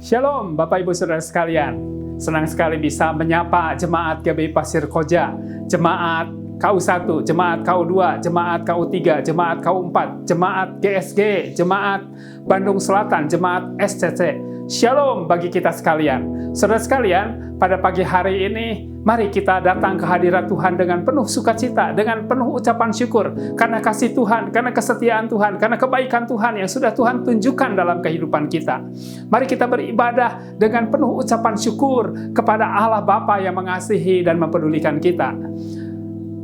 Shalom Bapak Ibu Saudara sekalian. Senang sekali bisa menyapa jemaat GBI Pasir Koja, jemaat KU1, jemaat KU2, jemaat KU3, jemaat KU4, jemaat GSG, jemaat Bandung Selatan, jemaat SCC. Shalom bagi kita sekalian. Saudara sekalian, pada pagi hari ini mari kita datang ke hadirat Tuhan dengan penuh sukacita, dengan penuh ucapan syukur karena kasih Tuhan, karena kesetiaan Tuhan, karena kebaikan Tuhan yang sudah Tuhan tunjukkan dalam kehidupan kita. Mari kita beribadah dengan penuh ucapan syukur kepada Allah Bapa yang mengasihi dan mempedulikan kita.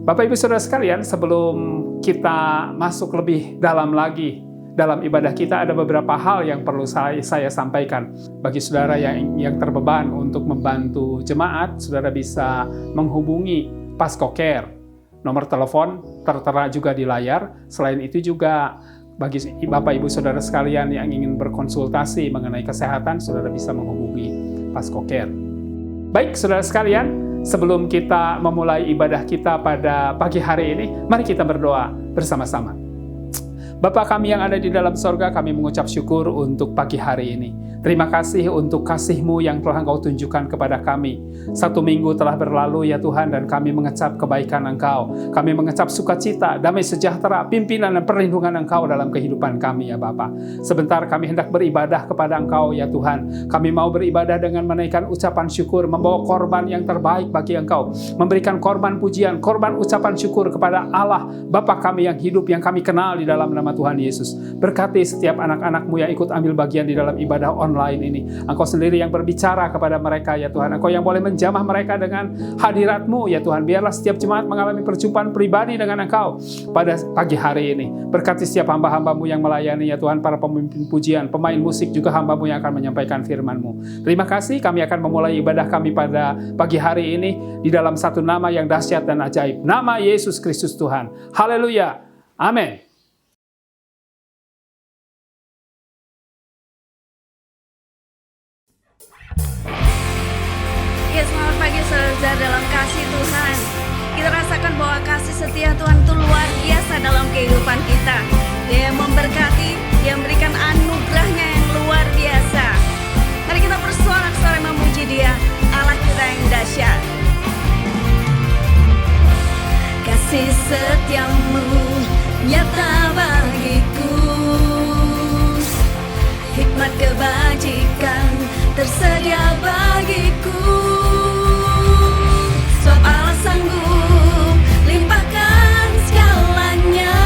Bapak Ibu Saudara sekalian, sebelum kita masuk lebih dalam lagi dalam ibadah kita, ada beberapa hal yang perlu saya sampaikan. Bagi saudara yang terbeban untuk membantu jemaat, saudara bisa menghubungi Pasco Care. Nomor telepon tertera juga di layar. Selain itu juga bagi Bapak Ibu Saudara sekalian yang ingin berkonsultasi mengenai kesehatan, saudara bisa menghubungi Pasco Care. Baik saudara sekalian, sebelum kita memulai ibadah kita pada pagi hari ini, mari kita berdoa bersama-sama. Bapa kami yang ada di dalam sorga, kami mengucap syukur untuk pagi hari ini. Terima kasih untuk kasih-Mu yang telah Engkau tunjukkan kepada kami. 1 minggu telah berlalu ya Tuhan, dan kami mengecap kebaikan Engkau. Kami mengecap sukacita, damai sejahtera, pimpinan dan perlindungan Engkau dalam kehidupan kami ya Bapa. Sebentar kami hendak beribadah kepada Engkau ya Tuhan. Kami mau beribadah dengan menaikkan ucapan syukur, membawa korban yang terbaik bagi Engkau. Memberikan korban pujian, korban ucapan syukur kepada Allah, Bapa kami yang hidup, yang kami kenal di dalam nama Tuhan Yesus. Berkati setiap anak-anak-Mu yang ikut ambil bagian di dalam ibadah online ini. Engkau sendiri yang berbicara kepada mereka ya Tuhan. Engkau yang boleh menjamah mereka dengan hadirat-Mu ya Tuhan. Biarlah setiap jemaat mengalami perjumpaan pribadi dengan Engkau pada pagi hari ini. Berkati setiap hamba-hamba-Mu yang melayani ya Tuhan, para pemimpin pujian, pemain musik, juga hamba-Mu yang akan menyampaikan firman-Mu. Terima kasih, kami akan memulai ibadah kami pada pagi hari ini di dalam satu nama yang dahsyat dan ajaib. Nama Yesus Kristus Tuhan. Haleluya. Amin. Ya, selamat pagi saudara dalam kasih Tuhan. Kita rasakan bahwa kasih setia Tuhan itu luar biasa dalam kehidupan kita. Dia memberkati, Dia memberikan anugerahnya yang luar biasa. Mari kita bersorak-sorai memuji Dia, Allah kita yang dahsyat. Kasih setiamu nyata bagiku, hikmat kebajikan tersedia bagiku. Sebab Allah sanggup limpahkan segalanya,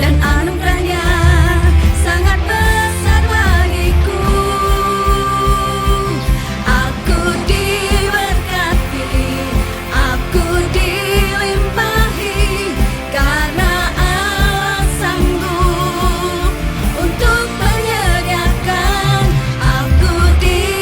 dan anugerahnya sangat besar bagiku. Aku diberkati, aku dilimpahi, karena Allah sanggup untuk menyediakan. Aku di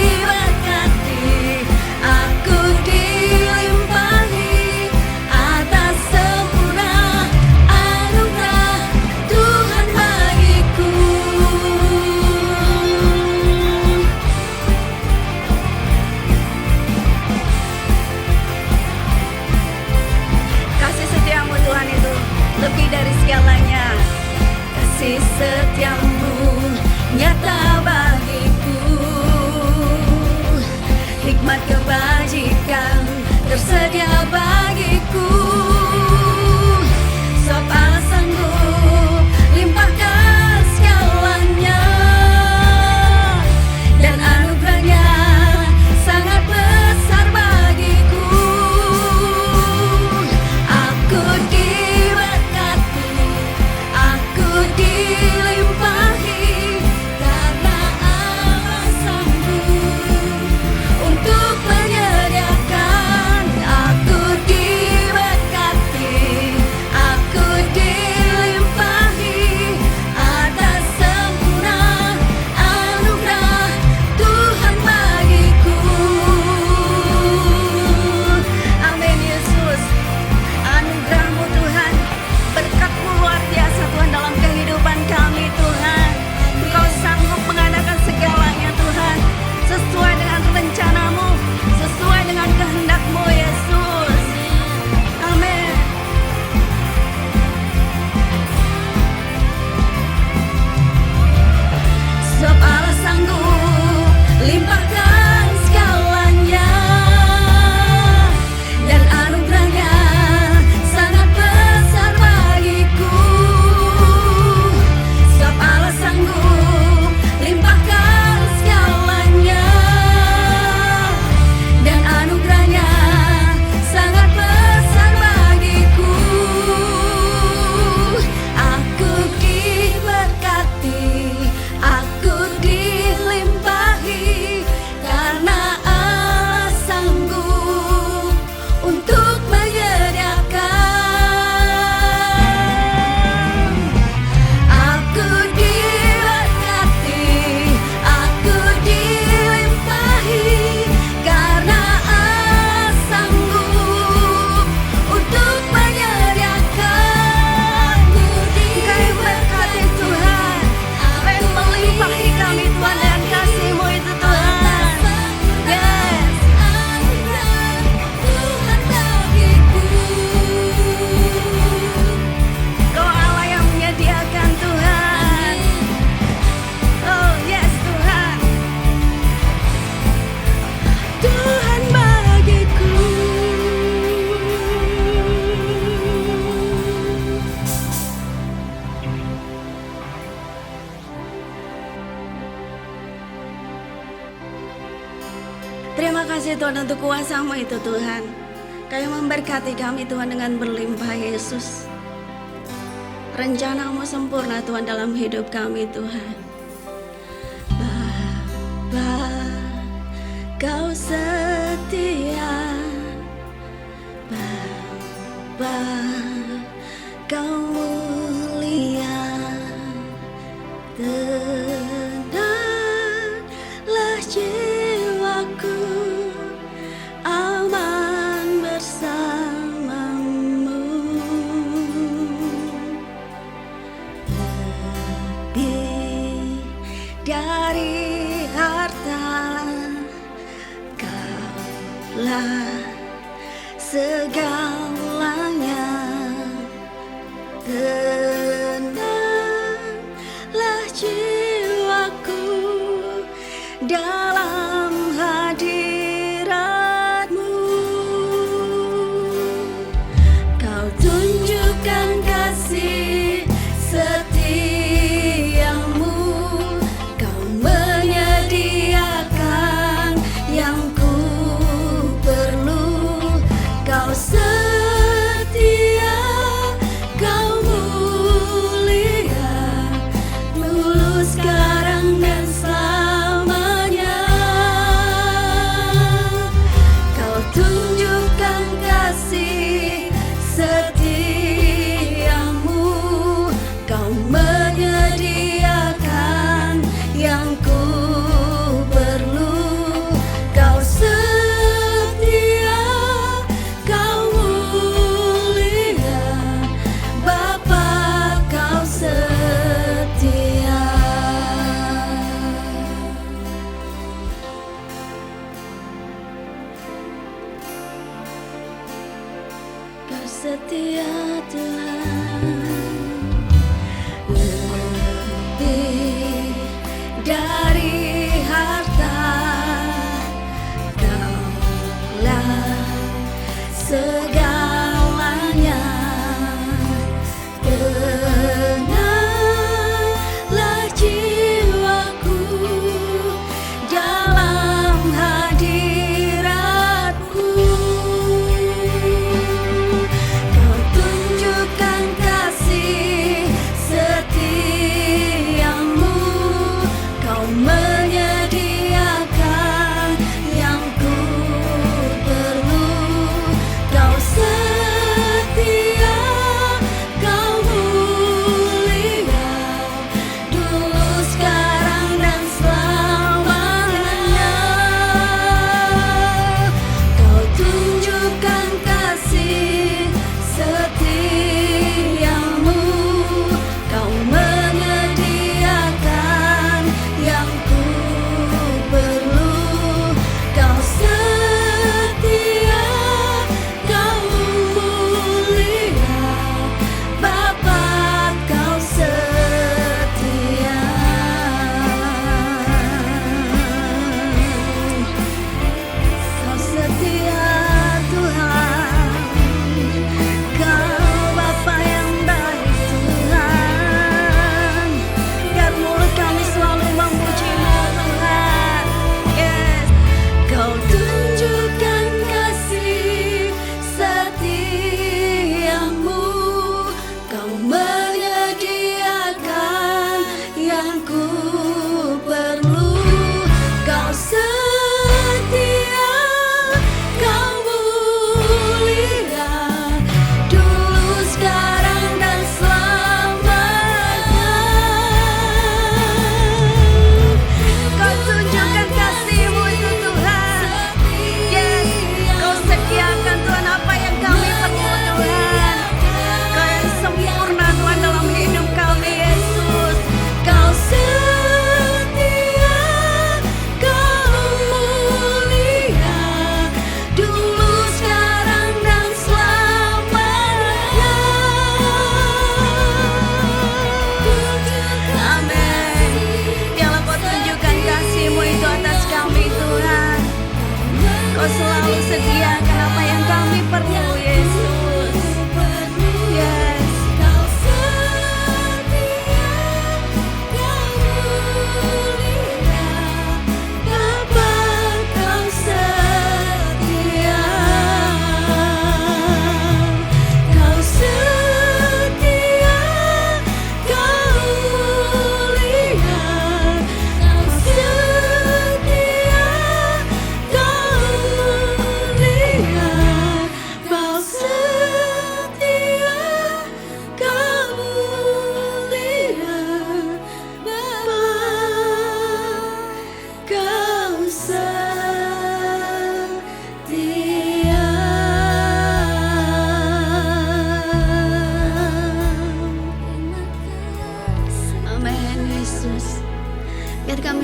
kasih Tuhan untuk kuasa-Mu itu Tuhan. Kau memberkati kami Tuhan dengan berlimpah Yesus. Rencana-Mu sempurna Tuhan dalam hidup kami Tuhan. Bapa, Kau setia. Bapa, Kau mulia. Tenanglah jiwaku, aman bersamamu. Lebih dari harta, Kaulah segalanya. Tenanglah jiwaku dalam hadirat-Mu. Kau tunjukkan kasih setia-Mu. Kau menyediakan yang ku perlu.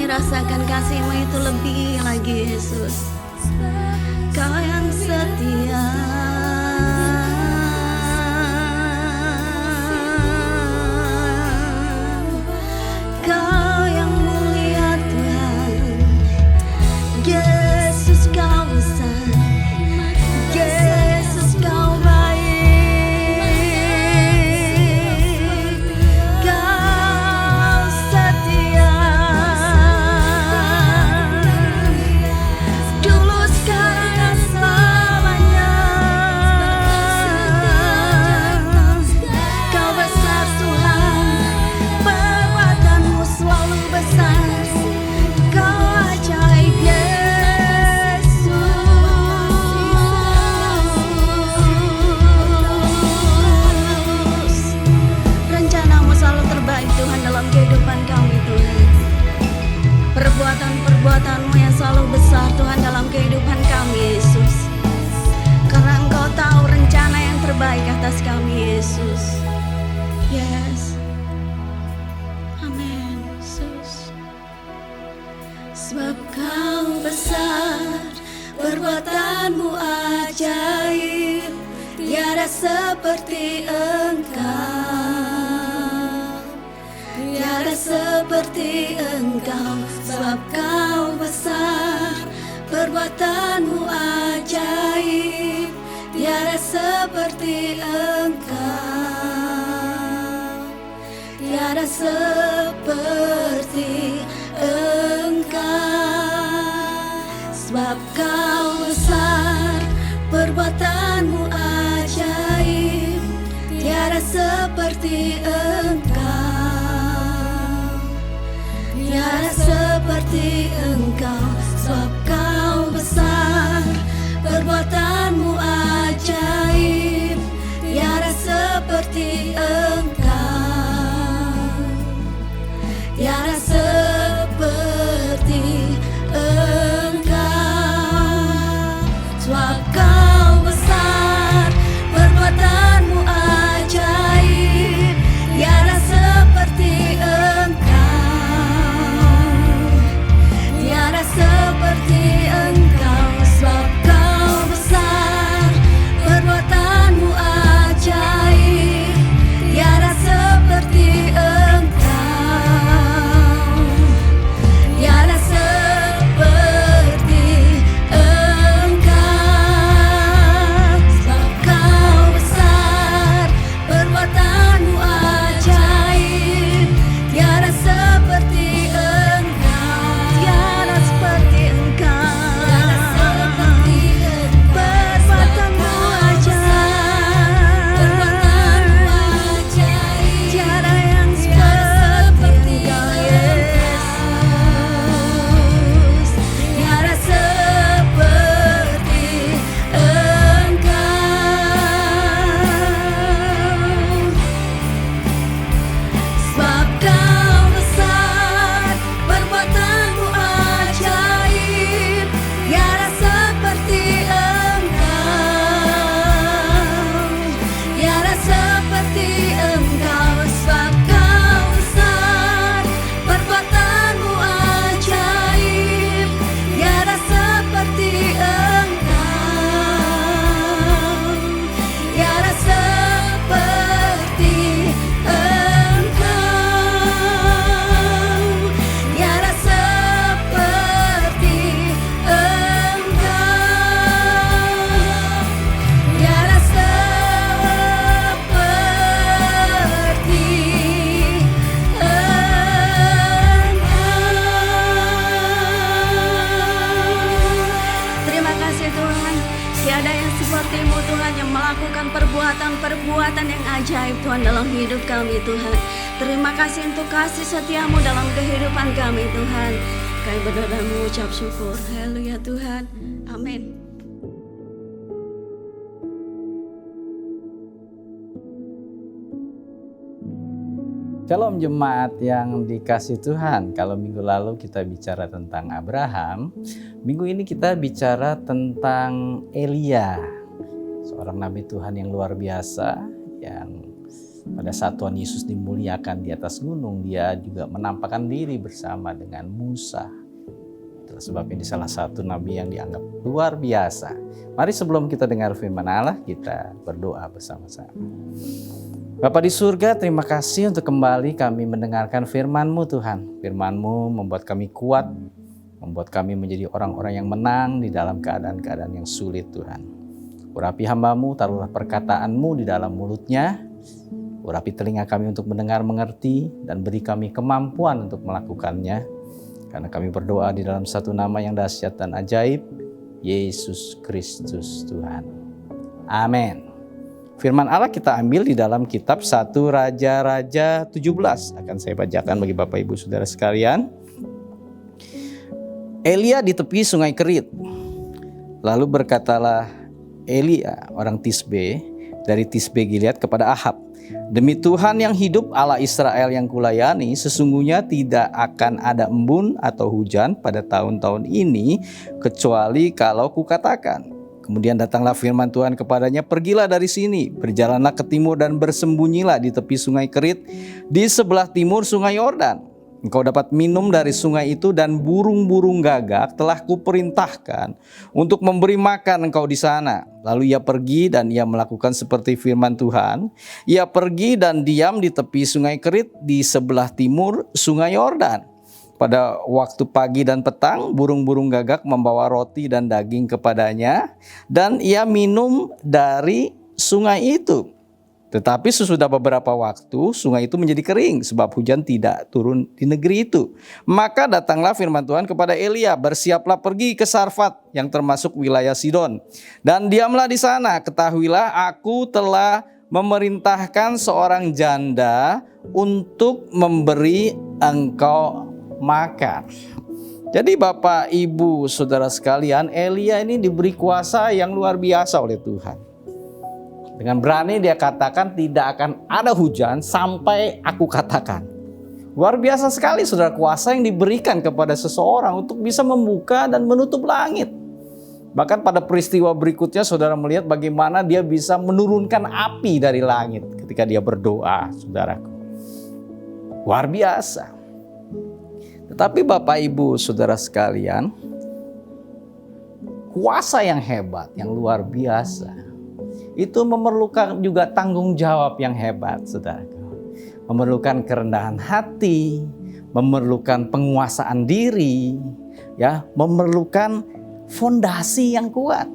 rasakan kasih-Mu itu lebih lagi Yesus. Kau yang setia, Kau yang mulia Tuhan. Yesus Kau besar, Yesus Kau baik, Kau setia. Dulu, sekarang, dan selamanya. Kau besar Tuhan, perbuatan-Mu selalu besar. Kau ajaib Yesus. Rencana-Mu selalu terbaik Tuhan dalam kehidupan kami Tuhan. Perbuatan-perbuatan-Mu yang selalu besar Tuhan dalam kehidupan kami Yesus. Karena Engkau tahu rencana yang terbaik atas kami Yesus. Yes. Amin Yesus. Sebab Kau besar, perbuatan-Mu ajaib, tiada seperti Engkau, tiada seperti Engkau. Sebab Kau besar, perbuatan-Mu ajaib, tiada seperti Engkau, tiada seperti Engkau. Sebab Kau besar, perbuatan-Mu ajaib, tiada seperti Engkau, tiada seperti Engkau. Sebab Kau besar, perbuatan-Mu ajaib, tiada seperti Engkau, tiada seperti Engkau. Sebab Kau besar, perbuatan-Mu ajaib, tiada seperti Engkau, tiada seperti Engkau. Sebab Kau besar, perbuatan-Mu ajaib, tiada seperti Engkau, tiada seperti Engkau. Sebab Kau besar, perbuatan-Mu ajaib, tiada seperti Engkau, tiada seperti Engkau. Perbuatan-Mu ajaib, tiada yang seperti Engkau Yesus, tiada seperti Engkau. Sebab Kau besar, perbuatan-Mu ajaib, tiada seperti Engkau, tiada seperti Engkau. Sebab Kau besar, perbuatan-Mu ajaib, tiada seperti Engkau, tiada seperti Engkau, tiada seperti Engkau, tiada seperti Engkau. Terima kasih Tuhan, tiada yang seperti-Mu Tuhan, yang melakukan perbuatan-perbuatan yang ajaib Tuhan dalam hidup kami Tuhan. Terima kasih untuk kasih setia-Mu dalam kehidupan kami Tuhan. Kami berdoa dan mengucap syukur. Haleluya Tuhan. Amin. Shalom jemaat yang dikasih Tuhan. Kalau minggu lalu kita bicara tentang Abraham, minggu ini kita bicara tentang Elia, seorang nabi Tuhan yang luar biasa, yang Pada saat Tuhan Yesus dimuliakan di atas gunung, dia juga menampakkan diri bersama dengan Musa. Itulah sebab ini salah satu nabi yang dianggap luar biasa. Mari sebelum kita dengar firman Allah, kita berdoa bersama-sama. Bapa di surga, terima kasih untuk kembali kami mendengarkan firman-Mu Tuhan. Firman-Mu membuat kami kuat, membuat kami menjadi orang-orang yang menang di dalam keadaan-keadaan yang sulit Tuhan. Urapi hamba-Mu, taruhlah perkataan-Mu di dalam mulutnya. Urapi telinga kami untuk mendengar, mengerti, dan beri kami kemampuan untuk melakukannya. Karena kami berdoa di dalam satu nama yang dahsyat dan ajaib, Yesus Kristus Tuhan. Amin. Firman Allah kita ambil di dalam kitab 1 Raja-Raja 17. Akan saya bacakan bagi Bapak Ibu Saudara sekalian. Elia di tepi sungai Kerit. Lalu berkatalah Elia, orang Tisbe, dari Tisbe Gilead kepada Ahab, demi Tuhan yang hidup, Allah Israel yang kulayani, sesungguhnya tidak akan ada embun atau hujan pada tahun-tahun ini, kecuali kalau kukatakan. Kemudian datanglah firman Tuhan kepadanya, pergilah dari sini, berjalanlah ke timur dan bersembunyilah di tepi sungai Kerit, di sebelah timur sungai Yordan. Engkau dapat minum dari sungai itu, dan burung-burung gagak telah kuperintahkan untuk memberi makan engkau di sana. Lalu ia pergi dan ia melakukan seperti firman Tuhan. Ia pergi dan diam di tepi sungai Kerit di sebelah timur sungai Yordan. Pada waktu pagi dan petang, burung-burung gagak membawa roti dan daging kepadanya, dan ia minum dari sungai itu. Tetapi sesudah beberapa waktu, sungai itu menjadi kering, sebab hujan tidak turun di negeri itu. Maka datanglah firman Tuhan kepada Elia, bersiaplah pergi ke Sarfat, yang termasuk wilayah Sidon, dan diamlah di sana. Ketahuilah, aku telah memerintahkan seorang janda untuk memberi engkau makan. Jadi Bapak, Ibu, Saudara sekalian, Elia ini diberi kuasa yang luar biasa oleh Tuhan. Dengan berani dia katakan tidak akan ada hujan sampai aku katakan. Luar biasa sekali saudara, kuasa yang diberikan kepada seseorang untuk bisa membuka dan menutup langit. Bahkan pada peristiwa berikutnya saudara melihat bagaimana dia bisa menurunkan api dari langit ketika dia berdoa, saudaraku. Luar biasa. Tetapi Bapak Ibu Saudara sekalian, kuasa yang hebat, yang luar biasa, itu memerlukan juga tanggung jawab yang hebat, saudaraku. Memerlukan kerendahan hati, memerlukan penguasaan diri, ya, memerlukan fondasi yang kuat.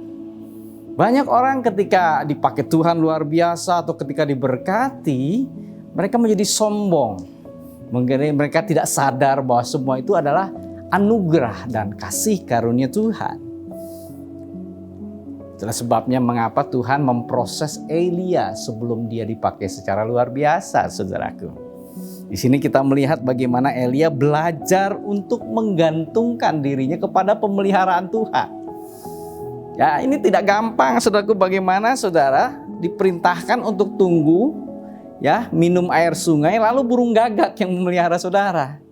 Banyak orang ketika dipakai Tuhan luar biasa atau ketika diberkati, mereka menjadi sombong. Mungkin mereka tidak sadar bahwa semua itu adalah anugerah dan kasih karunia Tuhan. Itulah sebabnya mengapa Tuhan memproses Elia sebelum dia dipakai secara luar biasa, saudaraku. Di sini kita melihat bagaimana Elia belajar untuk menggantungkan dirinya kepada pemeliharaan Tuhan. Ya, ini tidak gampang, saudaraku. Bagaimana saudara diperintahkan untuk tunggu, ya, minum air sungai, lalu burung gagak yang memelihara saudara.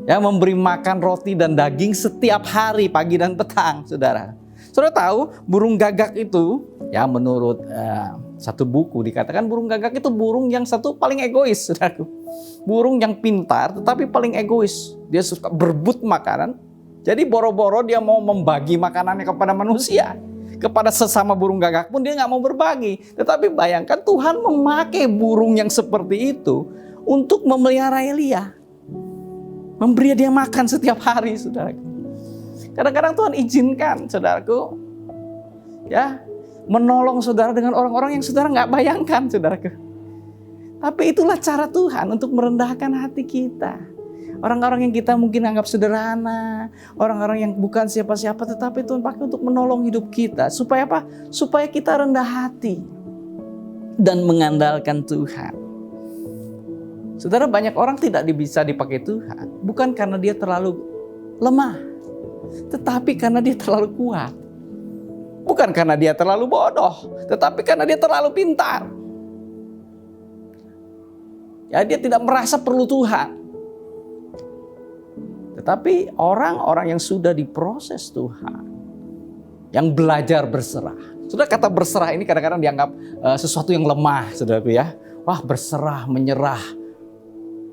Ya, memberi makan roti dan daging setiap hari, pagi dan petang, saudara. Saudara tahu burung gagak itu, ya, menurut satu buku dikatakan burung gagak itu burung yang satu paling egois, saudaraku. Burung yang pintar tetapi paling egois. Dia suka berebut makanan. Jadi boro-boro dia mau membagi makanannya kepada manusia. Kepada sesama burung gagak pun dia nggak mau berbagi. Tetapi bayangkan Tuhan memakai burung yang seperti itu untuk memelihara Elia. Memberi dia makan setiap hari, saudaraku. Kadang-kadang Tuhan izinkan, saudaraku, ya, menolong saudara dengan orang-orang yang saudara nggak bayangkan, saudaraku. Tapi itulah cara Tuhan untuk merendahkan hati kita. Orang-orang yang kita mungkin anggap sederhana, orang-orang yang bukan siapa-siapa, tetapi Tuhan pakai untuk menolong hidup kita. Supaya apa? Supaya kita rendah hati dan mengandalkan Tuhan. Saudara, banyak orang tidak bisa dipakai Tuhan, bukan karena dia terlalu lemah, tetapi karena dia terlalu kuat. Bukan karena dia terlalu bodoh, tetapi karena dia terlalu pintar. Ya, dia tidak merasa perlu Tuhan. Tetapi orang-orang yang sudah diproses Tuhan, yang belajar berserah. Sudah, kata berserah ini kadang-kadang dianggap sesuatu yang lemah, saudaraku, ya. wah berserah, menyerah.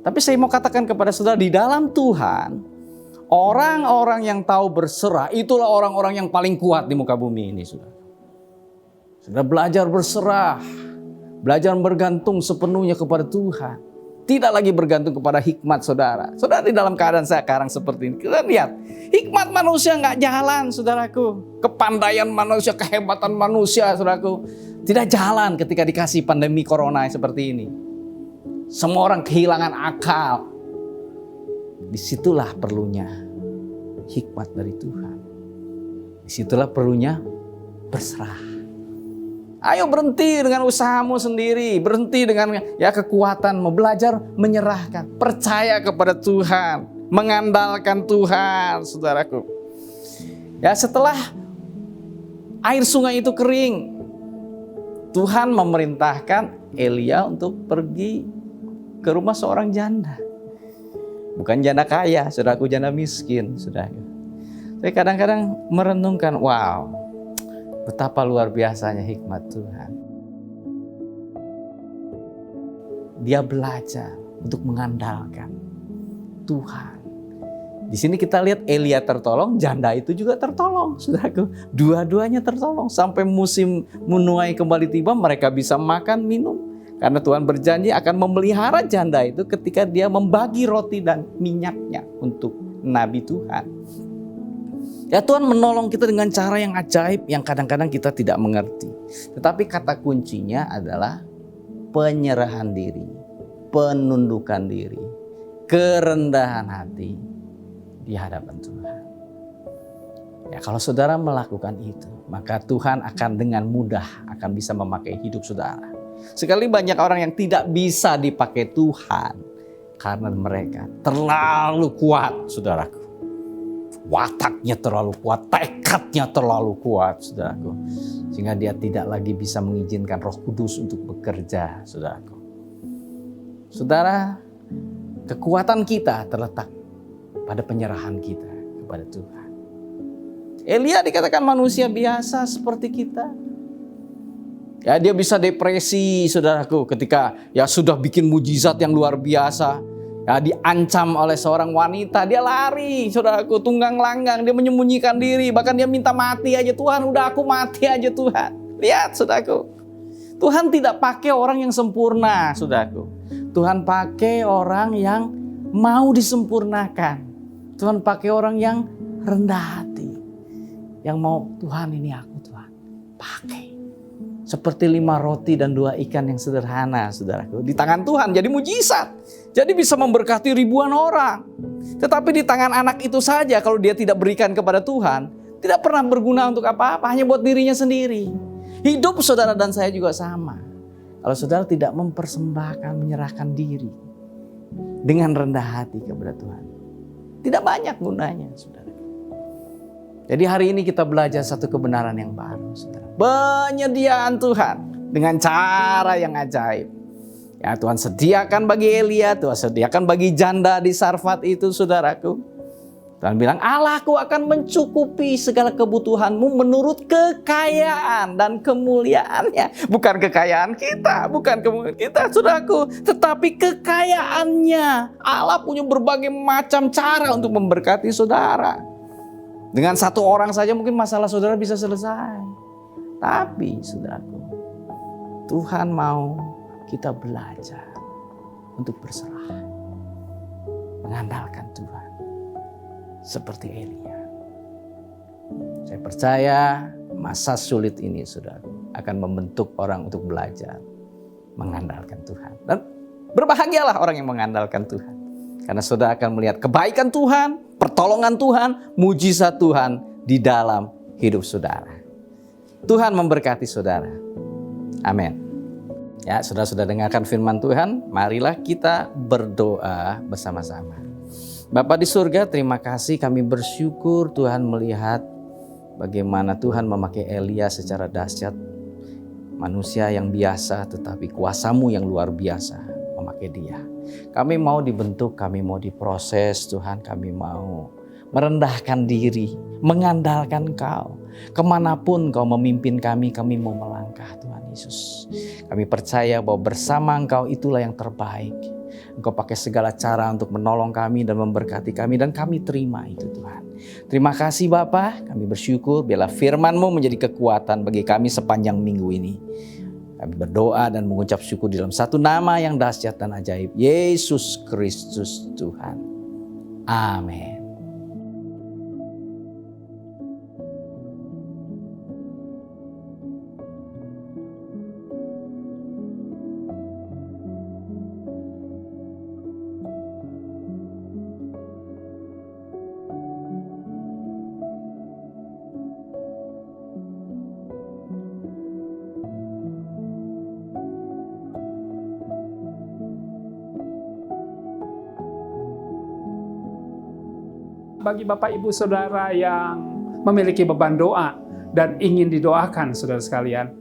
Tapi saya mau katakan kepada saudara, di dalam Tuhan, orang-orang yang tahu berserah, itulah orang-orang yang paling kuat di muka bumi ini, saudara. Saudara belajar berserah, belajar bergantung sepenuhnya kepada Tuhan. Tidak lagi bergantung kepada hikmat saudara. Saudara di dalam keadaan sekarang seperti ini. Kita lihat, hikmat manusia nggak jalan, saudaraku. Kepandaian manusia, kehebatan manusia, saudaraku. Tidak jalan ketika dikasih pandemi corona seperti ini. Semua orang kehilangan akal. Disitulah perlunya hikmat dari Tuhan. Disitulah perlunya berserah. Ayo berhenti dengan usahamu sendiri, berhenti dengan kekuatanmu, belajar menyerahkan, percaya kepada Tuhan, mengandalkan Tuhan, saudaraku. Ya, setelah air sungai itu kering, Tuhan memerintahkan Elia untuk pergi ke rumah seorang janda. Bukan janda kaya, saudaraku, janda miskin, saudaraku. Saya kadang-kadang merenungkan, wow, betapa luar biasanya hikmat Tuhan. Dia belajar untuk mengandalkan Tuhan. Di sini kita lihat Elia tertolong, janda itu juga tertolong, saudaraku. Dua-duanya tertolong. Sampai musim menuai kembali tiba, mereka bisa makan, minum. Karena Tuhan berjanji akan memelihara janda itu ketika dia membagi roti dan minyaknya untuk nabi Tuhan. Ya, Tuhan menolong kita dengan cara yang ajaib yang kadang-kadang kita tidak mengerti. Tetapi kata kuncinya adalah penyerahan diri, penundukan diri, kerendahan hati di hadapan Tuhan. Ya, kalau saudara melakukan itu, maka Tuhan akan dengan mudah akan bisa memakai hidup saudara. Sekali banyak orang yang tidak bisa dipakai Tuhan karena mereka terlalu kuat, saudaraku. Wataknya terlalu kuat, tekadnya terlalu kuat, saudaraku. Sehingga dia tidak lagi bisa mengizinkan Roh Kudus untuk bekerja, saudaraku. Saudara, kekuatan kita terletak pada penyerahan kita kepada Tuhan. Elia dikatakan manusia biasa seperti kita. Ya, dia bisa depresi, saudaraku, ketika sudah bikin mujizat yang luar biasa. Ya, diancam oleh seorang wanita, dia lari, saudaraku, tunggang langgang, dia menyembunyikan diri, bahkan dia minta mati aja. Tuhan, udah aku mati aja Tuhan. Lihat, saudaraku, Tuhan tidak pakai orang yang sempurna, saudaraku. Tuhan pakai orang yang mau disempurnakan. Tuhan pakai orang yang rendah hati, yang mau, Tuhan ini aku, Tuhan pakai. Seperti 5 roti dan 2 ikan yang sederhana, saudaraku. Di tangan Tuhan jadi mujizat. Jadi bisa memberkati ribuan orang. Tetapi di tangan anak itu saja, kalau dia tidak berikan kepada Tuhan, tidak pernah berguna untuk apa-apa, hanya buat dirinya sendiri. Hidup saudara dan saya juga sama. Kalau saudara tidak mempersembahkan, menyerahkan diri dengan rendah hati kepada Tuhan, tidak banyak gunanya, saudara. Jadi hari ini kita belajar satu kebenaran yang baru, saudara. Penyediaan Tuhan dengan cara yang ajaib. Ya, Tuhan sediakan bagi Elia, Tuhan sediakan bagi janda di Sarfat itu, saudaraku. Tuhan bilang, Allahku akan mencukupi segala kebutuhanmu menurut kekayaan dan kemuliaannya. Bukan kekayaan kita, bukan kemuliaan kita, saudaraku. Tetapi kekayaannya. Allah punya berbagai macam cara untuk memberkati saudara. Dengan satu orang saja mungkin masalah saudara bisa selesai. Tapi, saudaraku, Tuhan mau kita belajar untuk berserah. Mengandalkan Tuhan. Seperti Elia. Saya percaya masa sulit ini, saudara, akan membentuk orang untuk belajar mengandalkan Tuhan. Dan berbahagialah orang yang mengandalkan Tuhan. Karena saudara akan melihat kebaikan Tuhan, pertolongan Tuhan, mujizat Tuhan di dalam hidup saudara. Tuhan memberkati saudara. Amin. Ya, saudara sudah dengarkan firman Tuhan, marilah kita berdoa bersama-sama. Bapa di surga, terima kasih, kami bersyukur Tuhan melihat bagaimana Tuhan memakai Elia secara dahsyat. Manusia yang biasa tetapi kuasa-Mu yang luar biasa memakai dia. Kami mau dibentuk, kami mau diproses Tuhan, kami mau merendahkan diri, mengandalkan Kau. Kemanapun Kau memimpin kami mau melangkah Tuhan Yesus. Yesus. Kami percaya bahwa bersama Engkau itulah yang terbaik. Engkau pakai segala cara untuk menolong kami dan memberkati kami, dan kami terima itu Tuhan. Terima kasih Bapa, kami bersyukur biarlah firman-Mu menjadi kekuatan bagi kami sepanjang minggu ini. Kami berdoa dan mengucap syukur dalam satu nama yang dahsyat dan ajaib, Yesus Kristus Tuhan. Amin. Bagi Bapak Ibu Saudara yang memiliki beban doa dan ingin didoakan saudara sekalian,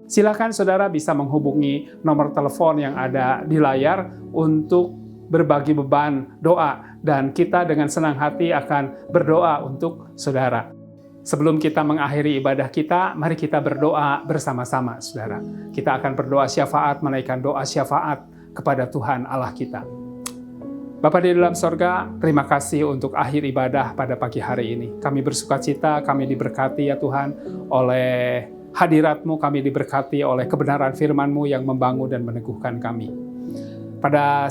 silakan saudara bisa menghubungi nomor telepon yang ada di layar untuk berbagi beban doa, dan kita dengan senang hati akan berdoa untuk saudara. Sebelum kita mengakhiri ibadah kita, mari kita berdoa bersama-sama saudara. Kita akan berdoa syafaat, menaikkan doa syafaat kepada Tuhan Allah kita. Bapa di dalam sorga, terima kasih untuk akhir ibadah pada pagi hari ini. Kami bersukacita, kami diberkati ya Tuhan oleh hadirat-Mu, kami diberkati oleh kebenaran firman-Mu yang membangun dan meneguhkan kami. Pada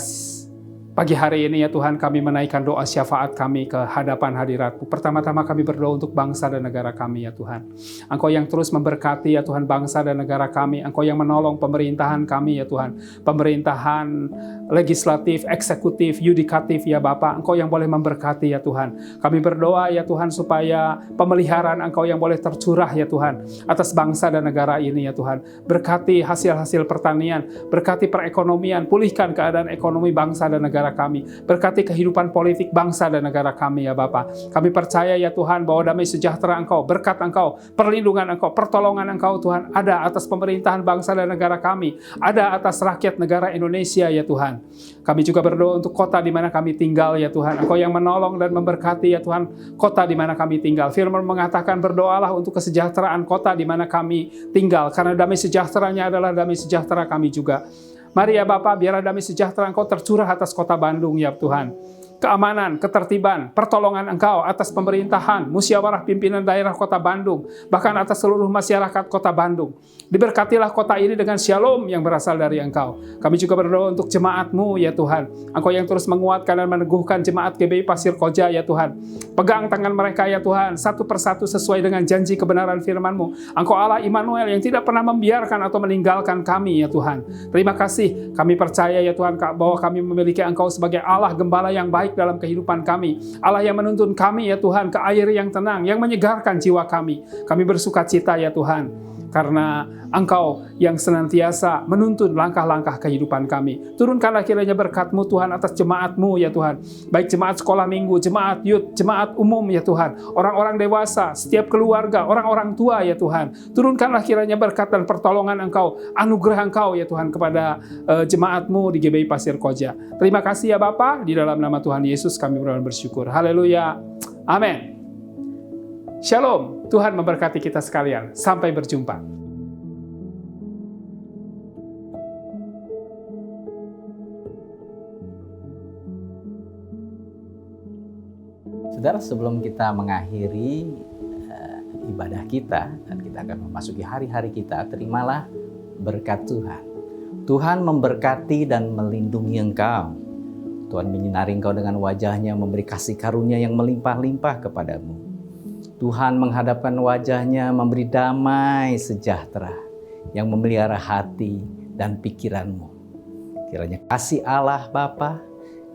pagi hari ini ya Tuhan, kami menaikkan doa syafaat kami ke hadapan hadirat-Mu. Pertama-tama kami berdoa untuk bangsa dan negara kami ya Tuhan. Engkau yang terus memberkati ya Tuhan bangsa dan negara kami. Engkau yang menolong pemerintahan kami ya Tuhan. Pemerintahan legislatif, eksekutif, yudikatif ya Bapa. Engkau yang boleh memberkati ya Tuhan. Kami berdoa ya Tuhan supaya pemeliharaan Engkau yang boleh tercurah ya Tuhan atas bangsa dan negara ini ya Tuhan. Berkati hasil-hasil pertanian, berkati perekonomian, pulihkan keadaan ekonomi bangsa dan negara kami. Berkati kehidupan politik bangsa dan negara kami ya Bapa. Kami percaya ya Tuhan bahwa damai sejahtera Engkau, berkat Engkau, perlindungan Engkau, pertolongan Engkau Tuhan ada atas pemerintahan bangsa dan negara kami, ada atas rakyat negara Indonesia ya Tuhan. Kami juga berdoa untuk kota di mana kami tinggal ya Tuhan. Engkau yang menolong dan memberkati ya Tuhan kota di mana kami tinggal. Firman mengatakan berdoalah untuk kesejahteraan kota di mana kami tinggal, karena damai sejahteranya adalah damai sejahtera kami juga. Mari ya Bapa, biarlah damai sejahtera Engkau tercurah atas kota Bandung ya Tuhan. Keamanan, ketertiban, pertolongan Engkau atas pemerintahan, musyawarah pimpinan daerah kota Bandung, bahkan atas seluruh masyarakat kota Bandung. Diberkatilah kota ini dengan shalom yang berasal dari Engkau. Kami juga berdoa untuk jemaat-Mu ya Tuhan. Engkau yang terus menguatkan dan meneguhkan jemaat GBI Pasir Koja ya Tuhan. Pegang tangan mereka ya Tuhan, satu persatu sesuai dengan janji kebenaran firman-Mu. Engkau Allah Immanuel yang tidak pernah membiarkan atau meninggalkan kami ya Tuhan. Terima kasih, kami percaya ya Tuhan bahwa kami memiliki Engkau sebagai Allah Gembala yang baik dalam kehidupan kami. Allah yang menuntun kami ya Tuhan ke air yang tenang, yang menyegarkan jiwa kami. Kami bersukacita ya Tuhan, karena Engkau yang senantiasa menuntun langkah-langkah kehidupan kami. Turunkanlah kiranya berkat-Mu Tuhan atas jemaat-Mu ya Tuhan. Baik jemaat sekolah minggu, jemaat youth, jemaat umum ya Tuhan. Orang-orang dewasa, setiap keluarga, orang-orang tua ya Tuhan. Turunkanlah kiranya berkat dan pertolongan Engkau, anugerah Engkau ya Tuhan kepada jemaat-Mu di GBI Pasir Koja. Terima kasih ya Bapa, di dalam nama Tuhan Yesus kami bersyukur. Haleluya. Amin. Shalom. Tuhan memberkati kita sekalian. Sampai berjumpa. Saudara, sebelum kita mengakhiri ibadah kita dan kita akan memasuki hari-hari kita, terimalah berkat Tuhan. Tuhan memberkati dan melindungi engkau. Tuhan menyinari engkau dengan wajah-Nya, memberi kasih karunia yang melimpah-limpah kepadamu. Tuhan menghadapkan wajah-Nya, memberi damai sejahtera yang memelihara hati dan pikiranmu. Kiranya kasih Allah Bapa,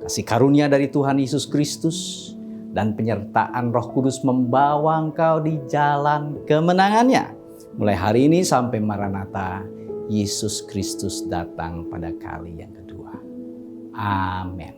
kasih karunia dari Tuhan Yesus Kristus, dan penyertaan Roh Kudus membawa engkau di jalan kemenangannya. Mulai hari ini sampai Maranatha, Yesus Kristus datang pada kali yang kedua. Amin.